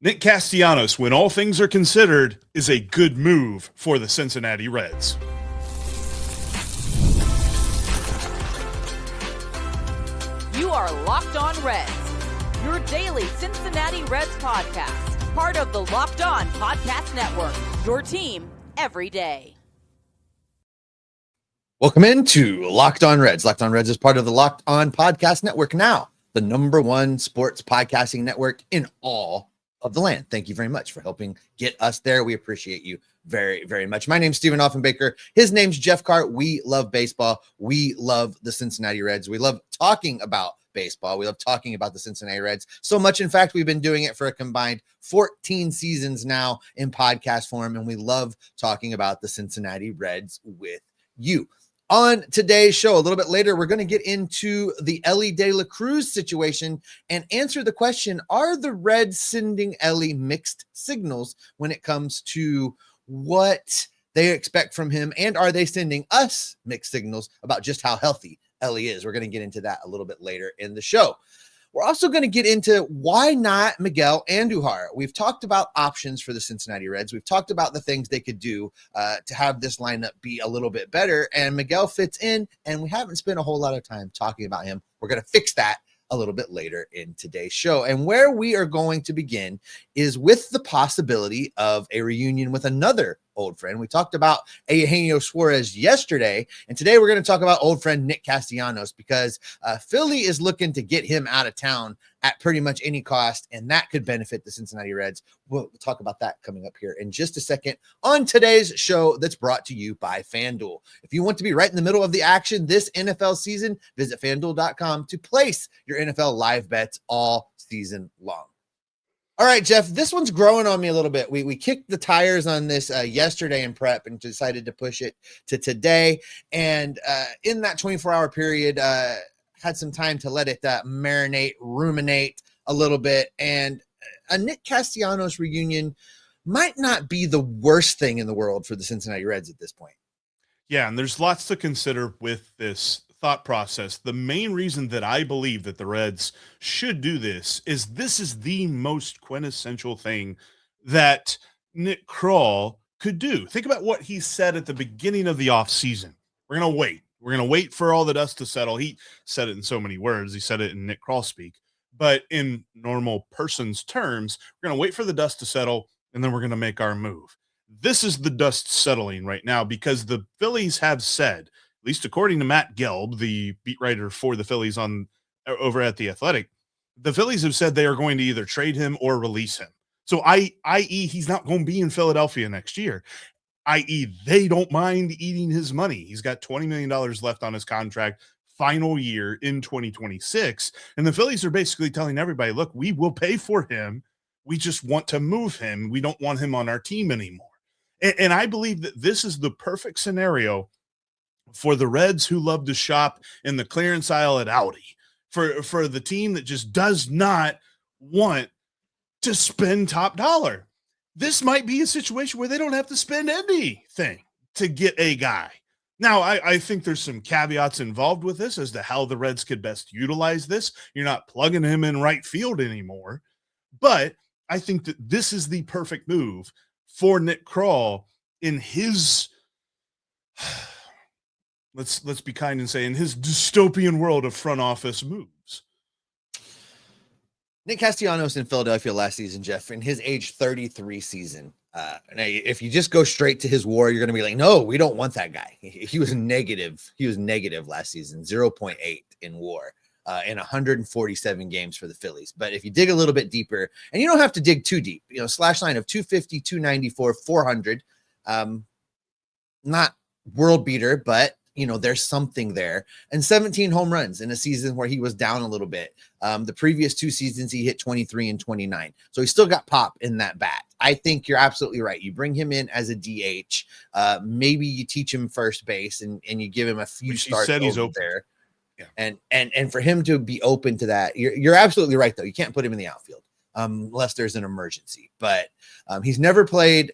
Nick Castellanos, when all things are considered, is a good move for the Cincinnati Reds. You are Locked On Reds, your daily Cincinnati Reds podcast, part of the Locked On Podcast Network, your team every day. Welcome into Locked On Reds. Locked On Reds is part of the Locked On Podcast Network, now the #1 sports podcasting network in all of the land. Thank you very much for helping get us there. We appreciate you very, very much. My name's Stephen Offenbaker. His name's Jeff Carr. We love baseball. We love the Cincinnati Reds. We love talking about baseball. We love talking about the Cincinnati Reds so much. In fact, we've been doing it for a combined 14 seasons now in podcast form, and we love talking about the Cincinnati Reds with you. On today's show, a little bit later, we're going to get into the Elly De La Cruz situation and answer the question, are the Reds sending Elly mixed signals when it comes to what they expect from him? And are they sending us mixed signals about just how healthy Elly is? We're going to get into that a little bit later in the show. We're also going to get into why not Miguel Andújar. We've talked about options for the Cincinnati Reds. We've talked about the things they could do to have this lineup be a little bit better. And Miguel fits in, and we haven't spent a whole lot of time talking about him. We're going to fix that a little bit later in today's show. And where we are going to begin is with the possibility of a reunion with another old friend. We talked about Eugenio Suarez yesterday, and today we're going to talk about old friend Nick Castellanos, because Philly is looking to get him out of town at pretty much any cost, and that could benefit the Cincinnati Reds. We'll talk about that coming up here in just a second on today's show that's brought to you by FanDuel. If you want to be right in the middle of the action this NFL season, visit FanDuel.com to place your NFL live bets all season long. All right, Jeff, this one's growing on me a little bit. We kicked the tires on this yesterday in prep and decided to push it to today. And in that 24-hour period, had some time to let it marinate, ruminate a little bit. And a Nick Castellanos reunion might not be the worst thing in the world for the Cincinnati Reds at this point. Yeah, and there's lots to consider with this thought process. The main reason that I believe that the Reds should do this is the most quintessential thing that Nick Krall could do. Think about what he said at the beginning of the offseason. We're going to wait. We're going to wait for all the dust to settle. He said it in so many words. He said it in Nick Krall speak. But in normal person's terms, we're going to wait for the dust to settle, and then we're going to make our move. This is the dust settling right now, because the Phillies have said, at least according to Matt Gelb, the beat writer for the Phillies over at The Athletic, the Phillies have said they are going to either trade him or release him. So i.e. he's not going to be in Philadelphia next year, i.e. they don't mind eating his money. He's got $20 million left on his contract, final year in 2026. And the Phillies are basically telling everybody, look, we will pay for him. We just want to move him. We don't want him on our team anymore. And I believe that this is the perfect scenario for the Reds who love to shop in the clearance aisle at Audi, for the team that just does not want to spend top dollar. This might be a situation where they don't have to spend anything to get a guy. Now, I think there's some caveats involved with this as to how the Reds could best utilize this. You're not plugging him in right field anymore, but I think that this is the perfect move for Nick Krall in his let's be kind and say in his dystopian world of front office moves. Nick Castellanos in Philadelphia last season, Jeff, in his age 33 season. Now, if you just go straight to his WAR, you're going to be like, no, we don't want that guy. He was negative. He was negative last season, 0.8 in WAR. In 147 games for the Phillies. But if you dig a little bit deeper, and you don't have to dig too deep, slash line of 250, 294, 400, not world beater, but there's something there, and 17 home runs in a season where he was down a little bit. The previous 2 seasons, he hit 23 and 29. So he still got pop in that bat. I think you're absolutely right. You bring him in as a DH. Maybe you teach him first base and you give him a few starts over there. Yeah. And for him to be open to that, you're absolutely right, though. You can't put him in the outfield unless there's an emergency. But he's never played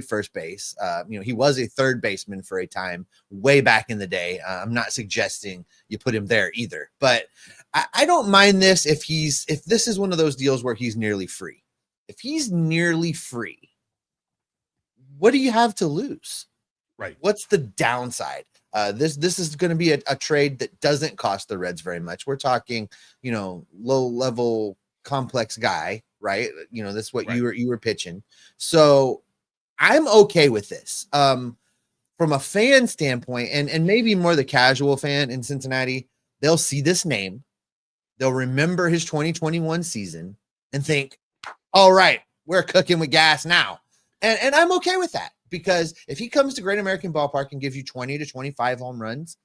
first base. He was a third baseman for a time way back in the day. I'm not suggesting you put him there either. But I don't mind this if this is one of those deals where he's nearly free. if he's nearly free, what do you have to lose? Right. What's the downside? This is going to be a trade that doesn't cost the Reds very much. We're talking, low level complex guy, right? That's what Right. you were pitching. So I'm okay with this. From a fan standpoint, and maybe more the casual fan in Cincinnati, they'll see this name, they'll remember his 2021 season and think, all right, we're cooking with gas now. And I'm okay with that, because if he comes to Great American Ballpark and gives you 20 to 25 home runs,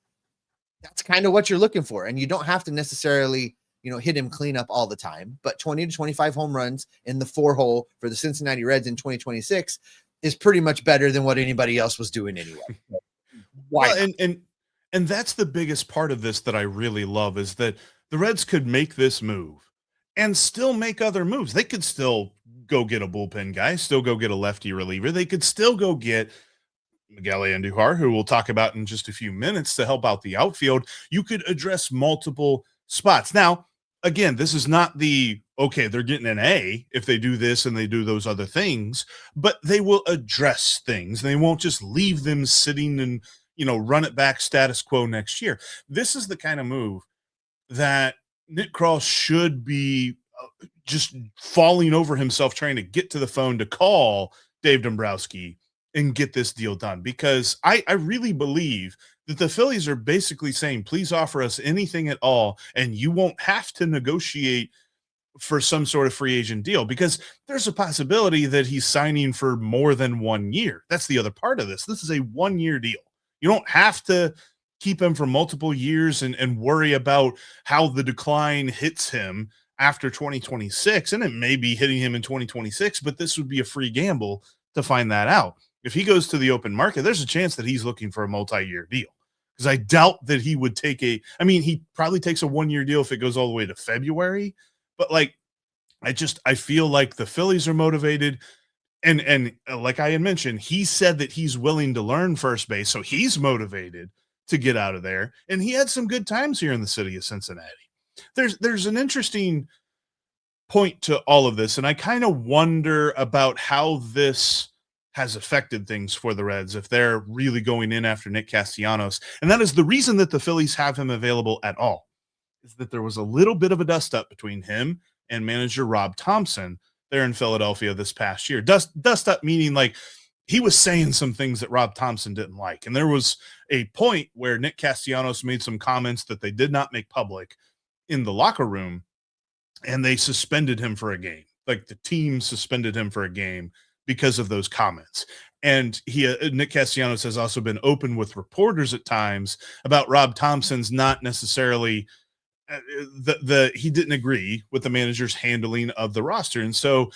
that's kind of what you're looking for. And you don't have to necessarily, hit him clean up all the time, but 20 to 25 home runs in the 4-hole for the Cincinnati Reds in 2026 is pretty much better than what anybody else was doing anyway. Why? Well, and that's the biggest part of this that I really love, is that the Reds could make this move and still make other moves. They could still go get a bullpen guy, still go get a lefty reliever. They could still go get Miguel Andújar, who we'll talk about in just a few minutes, to help out the outfield. You could address multiple spots. Now, again, this is not okay, they're getting an A if they do this and they do those other things, but they will address things. They won't just leave them sitting and, run it back status quo next year. This is the kind of move that Nick Krall should be just falling over himself trying to get to the phone to call Dave Dombrowski and get this deal done, because I really believe that the Phillies are basically saying, please offer us anything at all, and you won't have to negotiate for some sort of free agent deal, because there's a possibility that he's signing for more than 1 year. That's the other part of this. This is a 1-year deal. You don't have to keep him for multiple years and worry about how the decline hits him after 2026. And it may be hitting him in 2026, but this would be a free gamble to find that out. If he goes to the open market, there's a chance that he's looking for a multi-year deal, because I doubt that he would take he probably takes a 1-year deal if it goes all the way to February. But I feel like the Phillies are motivated. And like I had mentioned, he said that he's willing to learn first base. So he's motivated to get out of there. And he had some good times here in the city of Cincinnati. There's an interesting point to all of this. And I kind of wonder about how this has affected things for the Reds, if they're really going in after Nick Castellanos. And that is the reason that the Phillies have him available at all, is that there was a little bit of a dust up between him and manager Rob Thompson there in Philadelphia this past year. Dust up meaning like he was saying some things that Rob Thompson didn't like. And there was a point where Nick Castellanos made some comments that they did not make public in the locker room, and they suspended him for a game. Like the team suspended him for a game because of those comments. And Nick Castellanos has also been open with reporters at times about Rob Thompson's not necessarily he didn't agree with the manager's handling of the roster. And so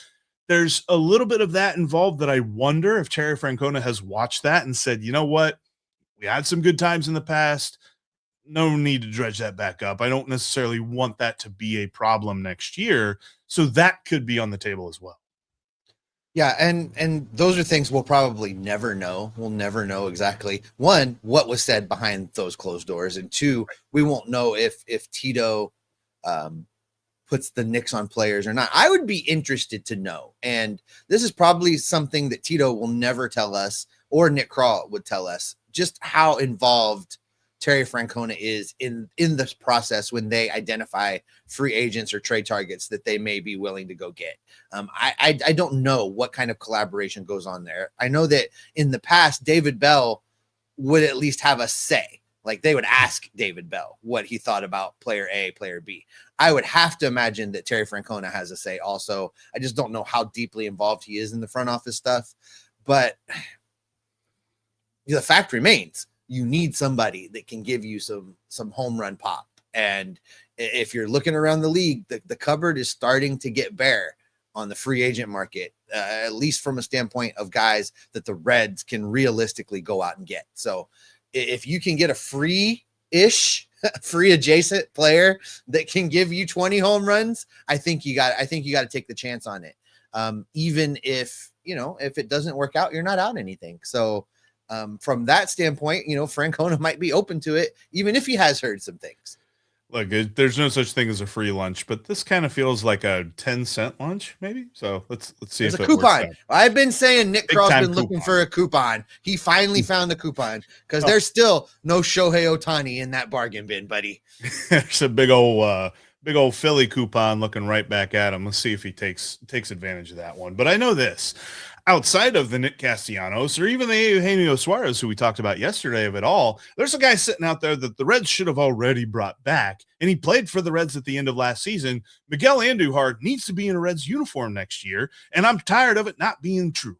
there's a little bit of that involved, that I wonder if Terry Francona has watched that and said, you know what, we had some good times in the past. No need to dredge that back up. I don't necessarily want that to be a problem next year. So that could be on the table as well. Yeah, and those are things we'll probably never know. We'll never know exactly, one, what was said behind those closed doors, and two, we won't know if Tito puts the nicks on players or not. I would be interested to know, and this is probably something that Tito will never tell us, or Nick Krall would tell us, just how involved Terry Francona is in this process when they identify free agents or trade targets that they may be willing to go get. I don't know what kind of collaboration goes on there. I know that in the past, David Bell would at least have a say. Like they would ask David Bell what he thought about player A, player B. I would have to imagine that Terry Francona has a say also. I just don't know how deeply involved he is in the front office stuff. But the fact remains, you need somebody that can give you some home run pop. And if you're looking around the league, the cupboard is starting to get bare on the free agent market, at least from a standpoint of guys that the Reds can realistically go out and get. So if you can get a free adjacent player that can give you 20 home runs, I think you got to take the chance on it. Even if it doesn't work out, you're not out anything. So from that standpoint, Francona might be open to it, even if he has heard some things. Look, there's no such thing as a free lunch, but this kind of feels like a 10-cent lunch, maybe. So let's see There's if a it works coupon. out. I've been saying Nick Big Krall's time been looking coupon. for a coupon. He finally found the coupon because Oh. there's still no Shohei Ohtani in that bargain bin, buddy. There's a big old Philly coupon looking right back at him. Let's see if he takes advantage of that one. But I know this. Outside of the Nick Castellanos or even the Eugenio Suarez, who we talked about yesterday of it all, there's a guy sitting out there that the Reds should have already brought back, and he played for the Reds at the end of last season. Miguel Andújar needs to be in a Reds uniform next year, and I'm tired of it not being true.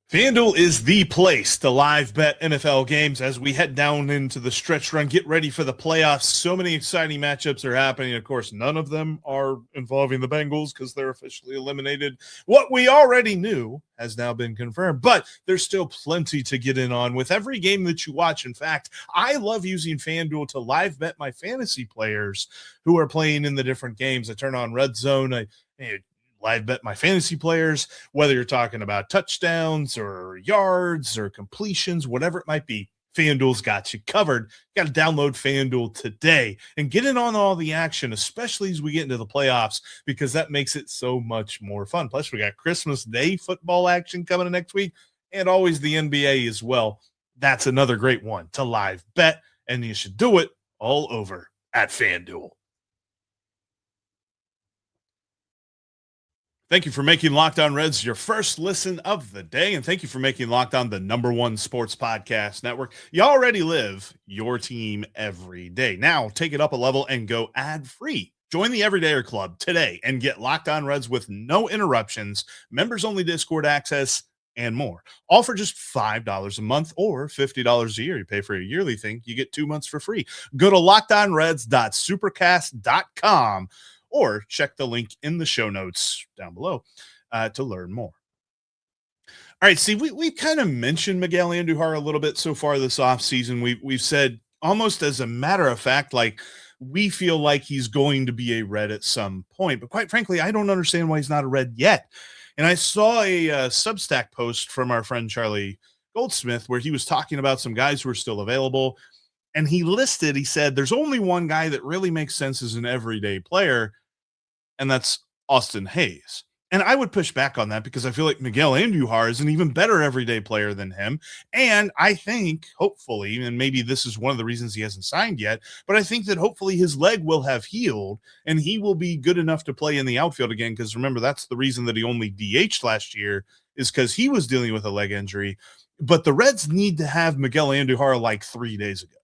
FanDuel is the place to live bet NFL games as we head down into the stretch run. Get ready for the playoffs. So many exciting matchups are happening. Of course, none of them are involving the Bengals because they're officially eliminated. What we already knew has now been confirmed, but there's still plenty to get in on with every game that you watch. In fact, I love using FanDuel to live bet my fantasy players who are playing in the different games. I turn on Red Zone. I live bet my fantasy players, whether you're talking about touchdowns or yards or completions, whatever it might be. FanDuel's got you covered. You got to download FanDuel today and get in on all the action, especially as we get into the playoffs, because that makes it so much more fun. Plus, we got Christmas Day football action coming next week and always the NBA as well. That's another great one to live bet, and you should do it all over at FanDuel. Thank you for making Locked On Reds your first listen of the day, and thank you for making Locked On the #1 sports podcast network. You already live your team every day. Now take it up a level and go ad-free. Join the Everydayer Club today and get Locked On Reds with no interruptions, members-only Discord access, and more. All for just $5 a month or $50 a year. You pay for a yearly thing, you get 2 months for free. Go to lockedonreds.supercast.com or check the link in the show notes down below to learn more. All right, see, we kind of mentioned Miguel Andújar a little bit so far this offseason. We've said almost as a matter of fact, like we feel like he's going to be a Red at some point. But quite frankly, I don't understand why he's not a Red yet. And I saw a Substack post from our friend Charlie Goldsmith where he was talking about some guys who are still available. And he said, there's only one guy that really makes sense as an everyday player, and that's Austin Hayes. And I would push back on that because I feel like Miguel Andújar is an even better everyday player than him. And I think, hopefully, and maybe this is one of the reasons he hasn't signed yet, but I think that hopefully his leg will have healed and he will be good enough to play in the outfield again. Because remember, that's the reason that he only DH'd last year, is because he was dealing with a leg injury. But the Reds need to have Miguel Andújar like 3 days ago.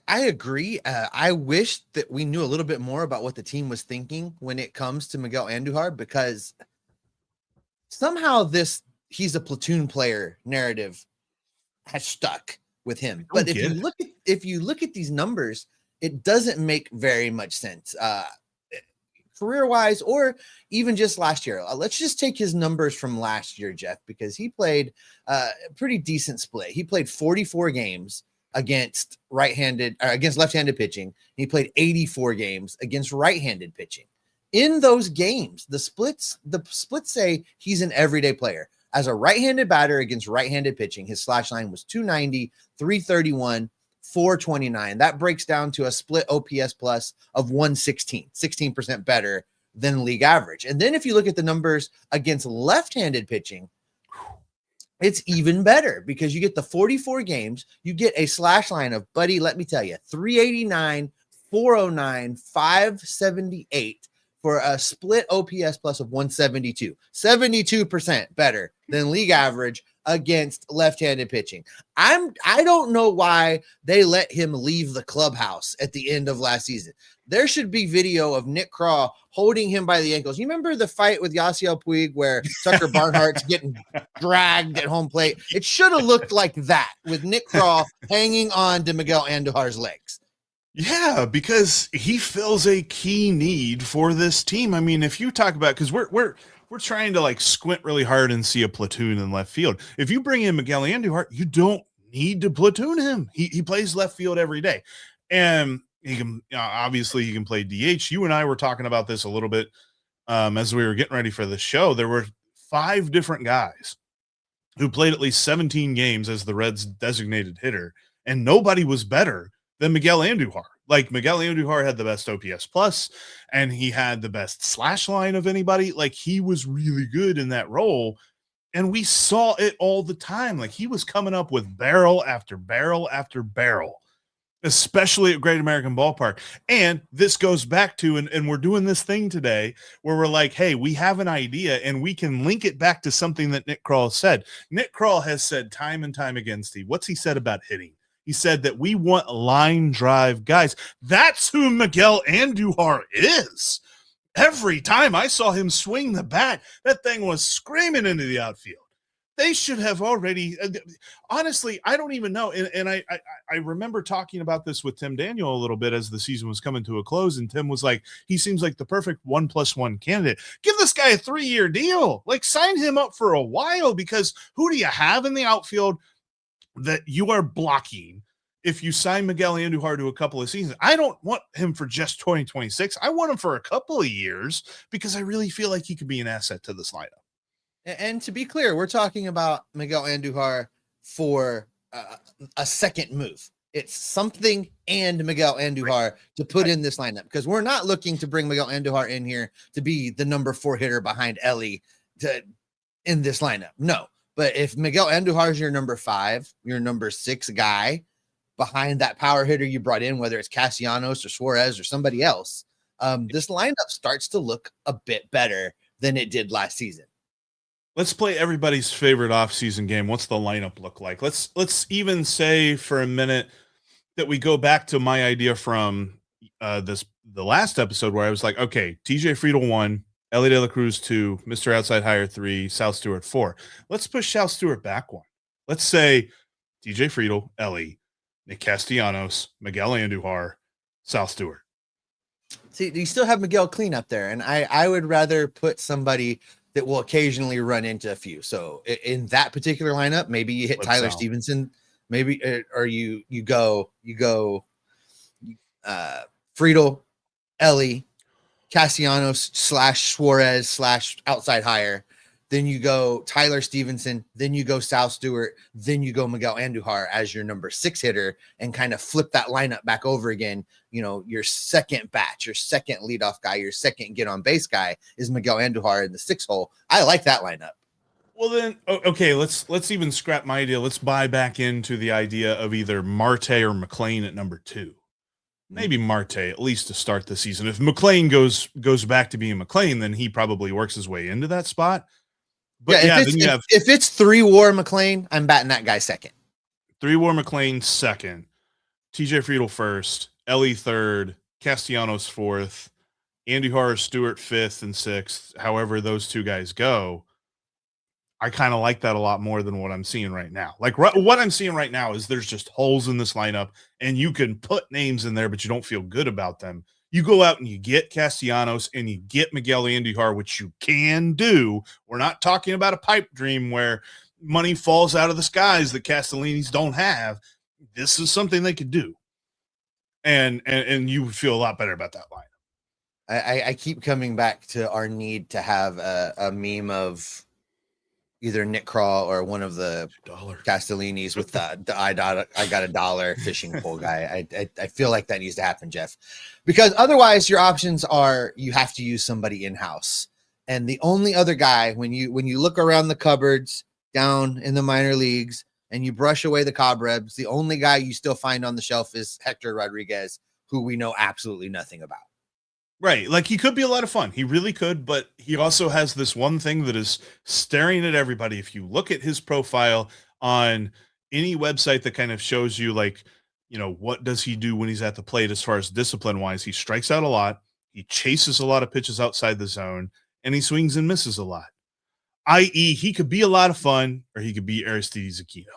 I agree. I wish that we knew a little bit more about what the team was thinking when it comes to Miguel Andújar, because somehow he's a platoon player narrative has stuck with him. But if you look at these numbers, it doesn't make very much sense. Career-wise, or even just last year. Let's just take his numbers from last year, Jeff, because he played a pretty decent split. He played 44 games against left-handed pitching. He played 84 games against right-handed pitching. In those games, the splits say he's an everyday player. As a right-handed batter against right-handed pitching, his slash line was 290, 331, 429. That breaks down to a split OPS plus of 116, 16% better than league average. And then if you look at the numbers against left-handed pitching, it's even better because you get the 44 games, you get a slash line of, buddy, let me tell you, 389, 409, 578 for a split OPS plus of 172, 72% better than league average against left-handed pitching. I don't know why they let him leave the clubhouse at the end of last season. There should be video of Nick Krall holding him by the ankles. You remember the fight with Yasiel Puig where Tucker Barnhart's getting dragged at home plate? It should have looked like that with Nick Krall hanging on to Miguel Andújar's legs. Yeah, because he fills a key need for this team. I mean, if you talk about, because we're trying to like squint really hard and see a platoon in left field. If you bring in Miguel Andújar, you don't need to platoon him. He plays left field every day, and he can obviously he can play DH. You and I were talking about this a little bit as we were getting ready for the show. There were 5 different guys who played at least 17 games as the Reds' designated hitter. and nobody was better than Miguel Andújar. Like, Miguel Andújar had the best OPS plus, and he had the best slash line of anybody. Like, he was really good in that role, and we saw it all the time. Like, he was coming up with barrel after barrel after barrel, especially at Great American Ballpark. And this goes back to, and we're doing this thing today where we're like, hey, we have an idea and we can link it back to something that Nick Krall said. Nick Krall has said time and time again, Steve, what's he said about hitting? He said that we want line drive guys. That's who Miguel Andújar is. Every time I saw him swing the bat, that thing was screaming into the outfield. They should have already, honestly, I don't even know. And I remember talking about this with Tim Daniel a little bit as the season was coming to a close. And Tim was like, he seems like the perfect 1+1 candidate. Give this guy a 3-year deal. Like, sign him up for a while, because who do you have in the outfield that you are blocking if you sign Miguel Andújar to a couple of seasons? I don't want him for just 2026. I want him for a couple of years, because I really feel like he could be an asset to this lineup. And to be clear, we're talking about Miguel Andújar for a second move. It's something and Miguel Andújar to put in this lineup, because we're not looking to bring Miguel Andújar in here to be the number 4 hitter behind Elly in this lineup. No, but if Miguel Andújar is your number 5, your number 6 guy behind that power hitter you brought in, whether it's Castellanos or Suarez or somebody else, this lineup starts to look a bit better than it did last season. Let's play everybody's favorite offseason game. What's the lineup look like? Let's even say for a minute that we go back to my idea from the last episode, where I was like, okay, TJ Friedl 1, Elly De La Cruz 2, Mr. Outside Hire 3, Sal Stewart 4. Let's push Sal Stewart back 1. Let's say TJ Friedl, Elly, Nick Castellanos, Miguel Andújar, Sal Stewart. See, you still have Miguel clean up there, and I would rather put somebody that will occasionally run into a few. So in that particular lineup, maybe you hit Tyler Stevenson, maybe, or you go Friedl, Elly, Castellanos / Suarez / outside hire. Then you go Tyler Stevenson, then you go Sal Stewart, then you go Miguel Andújar as your number 6 hitter, and kind of flip that lineup back over again. You know, your second batch, your second leadoff guy, your second get on base guy is Miguel Andújar in the 6 hole. I like that lineup. Well, then, okay, let's even scrap my idea. Let's buy back into the idea of either Marte or McLean at number 2. Maybe Marte, at least to start the season. If McLean goes back to being McLean, then he probably works his way into that spot. But yeah, if it's 3-WAR McLean, I'm batting that guy second. 3-WAR McLean second, TJ Friedl 1st, Elly 3rd, Castellanos 4th, Andújar, Stewart 5th and 6th. However those 2 guys go, I kind of like that a lot more than what I'm seeing right now. Like, what I'm seeing right now is there's just holes in this lineup, and you can put names in there, but you don't feel good about them. You go out and you get Castellanos and you get Miguel Andújar, which you can do. We're not talking about a pipe dream where money falls out of the skies that Castellanos don't have. This is something they could do. And you would feel a lot better about that lineup. I keep coming back to our need to have a meme of either Nick Krall or one of the Castellanos with the I got $1 fishing pole guy. I feel like that needs to happen, Jeff, because otherwise your options are you have to use somebody in-house. And the only other guy, when you look around the cupboards down in the minor leagues and you brush away the cobwebs, the only guy you still find on the shelf is Hector Rodriguez, who we know absolutely nothing about. Right. Like, he could be a lot of fun. He really could, but he also has this one thing that is staring at everybody. If you look at his profile on any website that kind of shows you, like, you know, what does he do when he's at the plate as far as discipline wise, he strikes out a lot. He chases a lot of pitches outside the zone, and he swings and misses a lot. I.e., he could be a lot of fun, or he could be Aristides Aquino.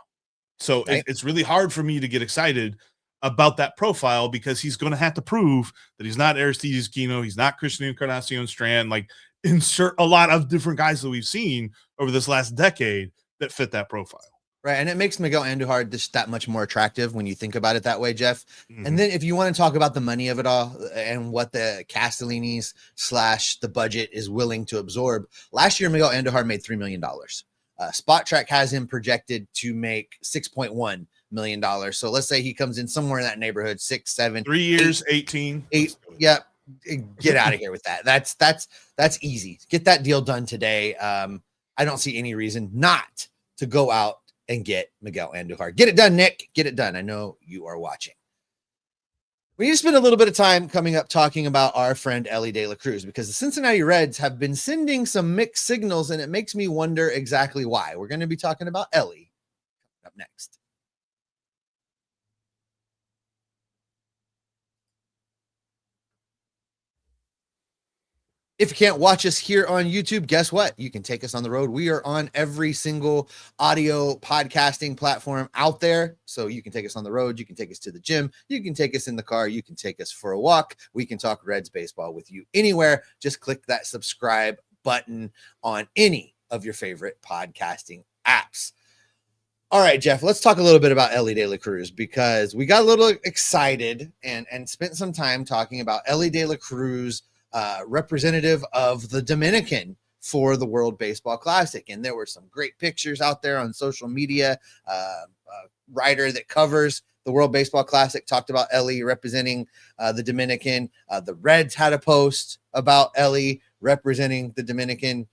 So it's really hard for me to get excited about that profile, because he's going to have to prove that he's not Aristides Aquino, he's not Christian Encarnacion Strand. Like, insert a lot of different guys that we've seen over this last decade that fit that profile. Right, and it makes Miguel Andújar just that much more attractive when you think about it that way, Jeff. Mm-hmm. And then if you want to talk about the money of it all and what the Castellanos / the budget is willing to absorb, last year Miguel Andújar made $3 million. Spot Track has him projected to make $6.1 million. So let's say he comes in somewhere in that neighborhood, 6, 7, 3 years, 18. eight. Yeah, get out of here with that. That's easy. Get that deal done today. I don't see any reason not to go out and get Miguel Andújar. Get it done, Nick. Get it done. I know you are watching. We need to spend a little bit of time coming up talking about our friend Elly De La Cruz, because the Cincinnati Reds have been sending some mixed signals, and it makes me wonder exactly why. We're going to be talking about Elly up next. If you can't watch us here on YouTube, guess what? You can take us on the road. We are on every single audio podcasting platform out there. So you can take us on the road. You can take us to the gym. You can take us in the car. You can take us for a walk. We can talk Reds baseball with you anywhere. Just click that subscribe button on any of your favorite podcasting apps. All right, Jeff, let's talk a little bit about Elly De La Cruz, because we got a little excited and spent some time talking about Elly De La Cruz, representative of the Dominican for the World Baseball Classic. And there were some great pictures out there on social media. A writer that covers the World Baseball Classic talked about Elly representing the Dominican. The Reds had a post about Elly representing the Dominican.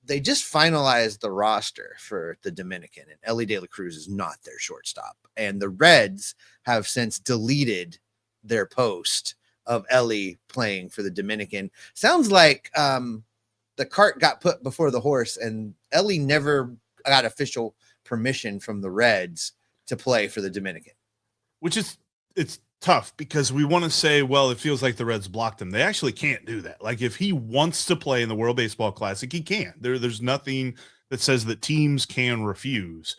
They just finalized the roster for the Dominican, and Elly De La Cruz is not their shortstop. And the Reds have since deleted their post of Elly playing for the Dominican. Sounds like the cart got put before the horse, and Elly never got official permission from the Reds to play for the Dominican. Which is, it's tough, because we want to say, well, it feels like the Reds blocked him. They actually can't do that. Like, if he wants to play in the World Baseball Classic, he can. There's nothing that says that teams can refuse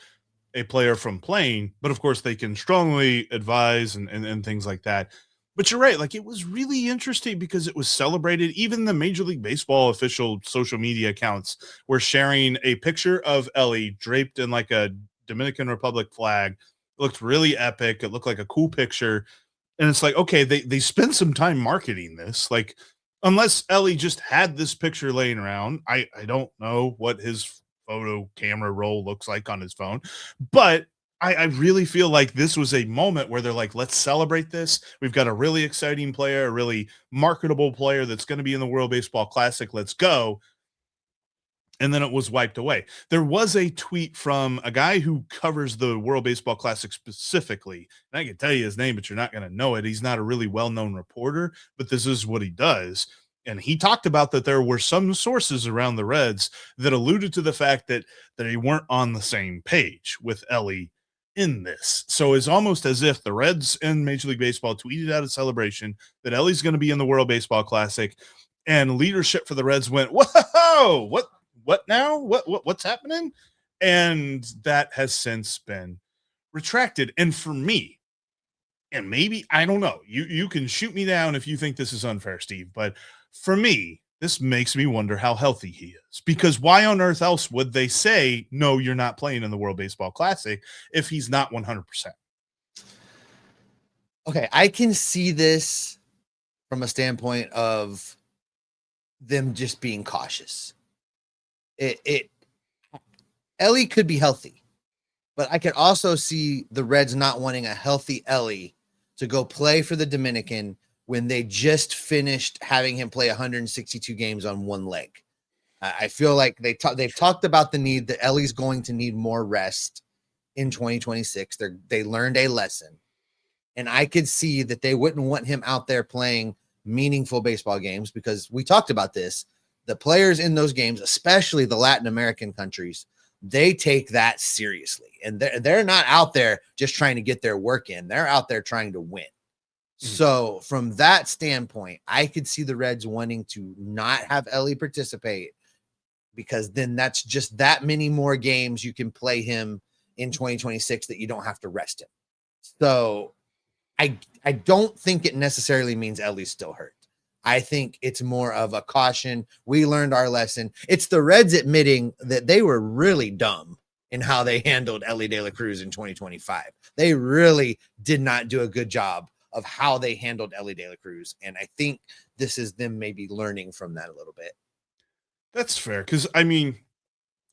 a player from playing, but of course they can strongly advise and things like that. But you're right. Like, it was really interesting because it was celebrated. Even the Major League Baseball official social media accounts were sharing a picture of Elly draped in like a Dominican Republic flag. It looked really epic. It looked like a cool picture. And it's like, okay, they spent some time marketing this. Like, unless Elly just had this picture laying around, I don't know what his photo camera roll looks like on his phone, but I really feel like this was a moment where they're like, let's celebrate this. We've got a really exciting player, a really marketable player that's going to be in the World Baseball Classic. Let's go. And then it was wiped away. There was a tweet from a guy who covers the World Baseball Classic specifically. And I can tell you his name, but you're not going to know it. He's not a really well-known reporter, but this is what he does. And he talked about that there were some sources around the Reds that alluded to the fact that they weren't on the same page with Elly in this. So it's almost as if the Reds and Major League Baseball tweeted out a celebration that Elly's going to be in the World Baseball Classic, and leadership for the Reds went, whoa, what now? What's happening? And that has since been retracted. And for me, and maybe, I don't know, you can shoot me down if you think this is unfair, Steve, but for me, this makes me wonder how healthy he is, because why on earth else would they say, no, you're not playing in the World Baseball Classic if he's not 100%? Okay, I can see this from a standpoint of them just being cautious. Elly could be healthy, but I could also see the Reds not wanting a healthy Elly to go play for the Dominican when they just finished having him play 162 games on one leg. I feel like they've talked about the need that Elly's going to need more rest in 2026. They learned a lesson, and I could see that they wouldn't want him out there playing meaningful baseball games, because we talked about this. The players in those games, especially the Latin American countries, they take that seriously, and they're not out there just trying to get their work in. They're out there trying to win. So from that standpoint, I could see the Reds wanting to not have Elly participate, because then that's just that many more games you can play him in 2026 that you don't have to rest him. So I don't think it necessarily means Elly's still hurt. I think it's more of a caution. We learned our lesson. It's the Reds admitting that they were really dumb in how they handled Elly De La Cruz in 2025. They really did not do a good job of how they handled Elly De La Cruz. And I think this is them maybe learning from that a little bit. That's fair. Cause I mean,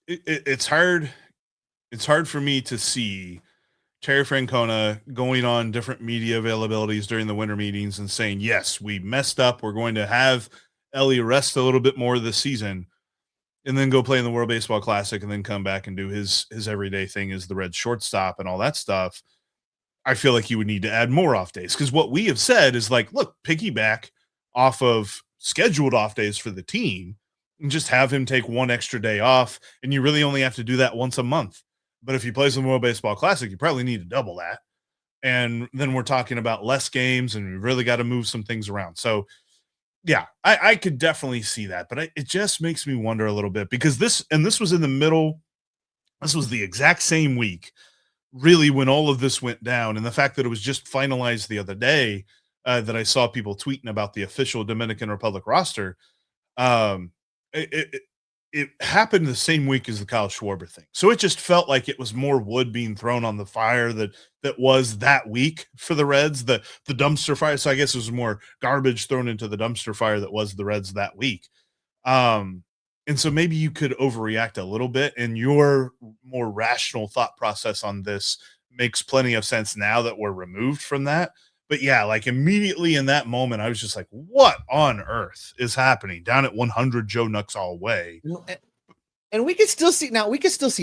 it's hard. It's hard for me to see Terry Francona going on different media availabilities during the winter meetings and saying, yes, we messed up. We're going to have Elly rest a little bit more this season and then go play in the World Baseball Classic and then come back and do his everyday thing as the Reds shortstop and all that stuff. I feel like you would need to add more off days, because what we have said is like, look, piggyback off of scheduled off days for the team and just have him take one extra day off. And you really only have to do that once a month. But if he plays in the World Baseball Classic, you probably need to double that. And then we're talking about less games, and we really got to move some things around. So, yeah, I could definitely see that. But it just makes me wonder a little bit, because this was in the middle. This was the exact same week, really, when all of this went down. And the fact that it was just finalized the other day, that I saw people tweeting about the official Dominican Republic roster. It happened the same week as the Kyle Schwarber thing. So it just felt like it was more wood being thrown on the fire that was that week for the Reds, the dumpster fire. So I guess it was more garbage thrown into the dumpster fire that was the Reds that week. And so maybe you could overreact a little bit, and your more rational thought process on this makes plenty of sense now that we're removed from that. But yeah, like immediately in that moment, I was just like, what on earth is happening down at 100 Joe Nuxall Way? And we could still see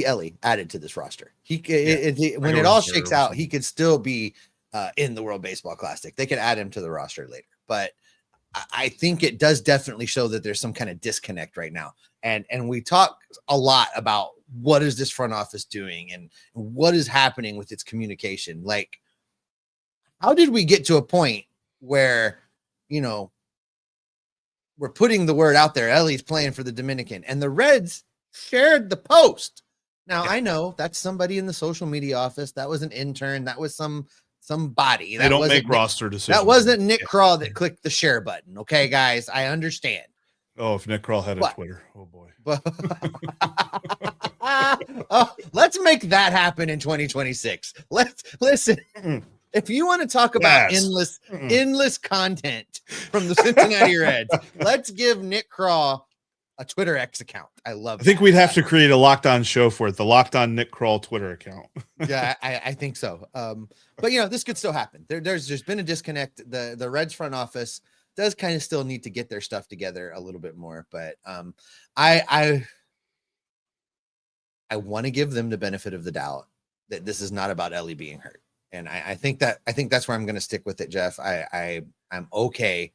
Elly added to this roster. When it all shakes out, he could still be in the World Baseball Classic. They could add him to the roster later. But I think it does definitely show that there's some kind of disconnect right now. And we talk a lot about what is this front office doing and what is happening with its communication. Like, how did we get to a point where, we're putting the word out there, Elly's playing for the Dominican, and the Reds shared the post? Now, I know that's somebody in the social media office. That was an intern. That was somebody. They don't make roster decisions. That wasn't Nick Krall that clicked the share button. Okay, guys, I understand. Oh, if Nick Krall had a Twitter. Oh, boy. Let's make that happen in 2026. Let's listen. If you want to talk about endless content from the Cincinnati Reds, let's give Nick Krall a Twitter X account. I think we'd have to create a Locked On show for it, the Locked On Nick Krall Twitter account. Yeah, I think so. But this could still happen. There's been a disconnect. The Reds front office does kind of still need to get their stuff together a little bit more. But I want to give them the benefit of the doubt that this is not about Elly being hurt. And I think that's where I'm going to stick with it, Jeff. I'm okay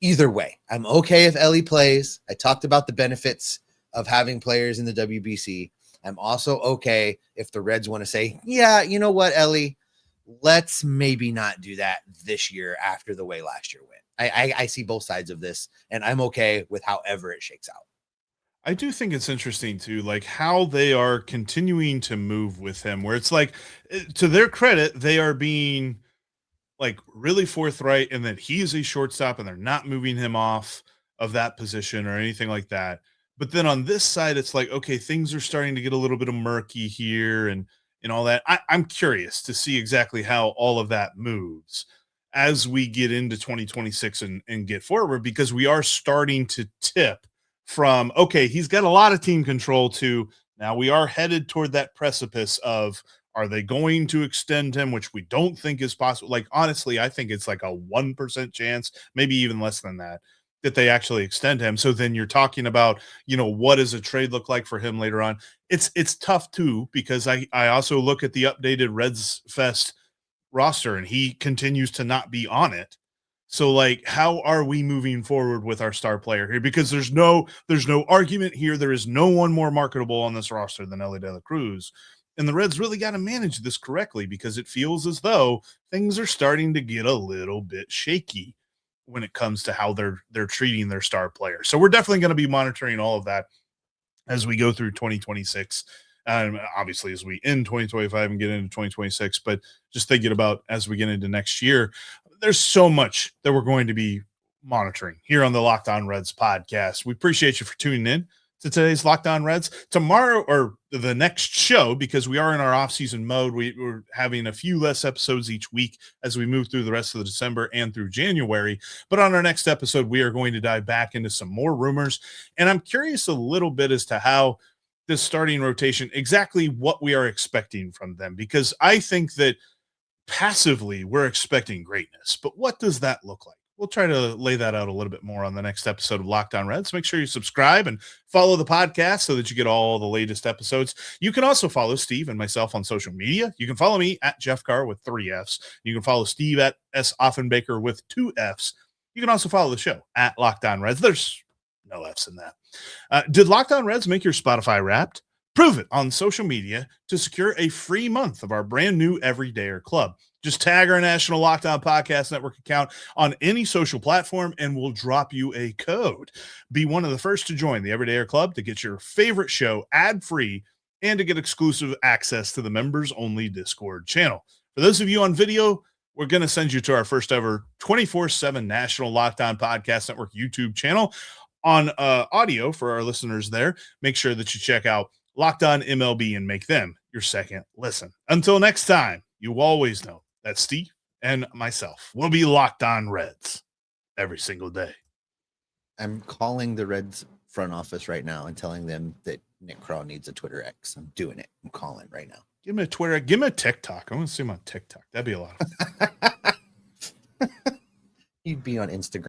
either way. I'm okay if Elly plays. I talked about the benefits of having players in the WBC. I'm also okay if the Reds want to say, yeah, you know what, Elly, let's maybe not do that this year after the way last year went. I see both sides of this, and I'm okay with however it shakes out. I do think it's interesting too, like how they are continuing to move with him, where it's like, to their credit, they are being like really forthright in that he is a shortstop and they're not moving him off of that position or anything like that. But then on this side, it's like, okay, things are starting to get a little bit of murky here and all that. I'm curious to see exactly how all of that moves as we get into 2026 and get forward, because we are starting to tip from, okay, he's got a lot of team control, to now we are headed toward that precipice of, are they going to extend him, which we don't think is possible. Like, honestly, I think it's like a 1% chance, maybe even less than that they actually extend him. So then you're talking about, what does a trade look like for him later on? It's tough too, because I also look at the updated Reds Fest roster and he continues to not be on it. So like, how are we moving forward with our star player here? Because there's no argument here. There is no one more marketable on this roster than Elly De La Cruz. And the Reds really got to manage this correctly, because it feels as though things are starting to get a little bit shaky when it comes to how they're treating their star player. So we're definitely going to be monitoring all of that as we go through 2026. Obviously, as we end 2025 and get into 2026, but just thinking about as we get into next year, there's so much that we're going to be monitoring here on the Locked On Reds podcast. We appreciate you for tuning in to today's Locked On Reds. Tomorrow, or the next show, because we are in our offseason mode, we're having a few less episodes each week as we move through the rest of the December and through January. But on our next episode, we are going to dive back into some more rumors. And I'm curious a little bit as to how this starting rotation exactly what we are expecting from them, because I think that passively we're expecting greatness, but what does that look like? We'll try to lay that out a little bit more on the next episode of Locked On Reds. Make sure you subscribe and follow the podcast so that you get all the latest episodes. You can also follow Steve and myself on social media. You can follow me at Jeff Carr with 3 Fs. You can follow Steve at S. Offenbaker with 2 Fs. You can also follow the show at Locked On Reds. There's no Fs in that. Did Locked On Reds make your Spotify Wrapped? Prove it on social media to secure a free month of our brand new Everydayer Club. Just tag our National Locked On Podcast Network account on any social platform, and we'll drop you a code. Be one of the first to join the Everydayer Club to get your favorite show ad-free and to get exclusive access to the members-only Discord channel. For those of you on video, we're going to send you to our first ever 24/7 National Locked On Podcast Network YouTube channel. On audio, for our listeners there, make sure that you check out Locked On MLB and make them your second listen. Until next time, you always know that Steve and myself will be Locked On Reds every single day. I'm calling the Reds front office right now and telling them that Nick Krall needs a Twitter X. I'm doing it. I'm calling right now. Give me a Twitter. Give me a TikTok. I want to see him on TikTok. That'd be a lot of fun. He'd be on Instagram.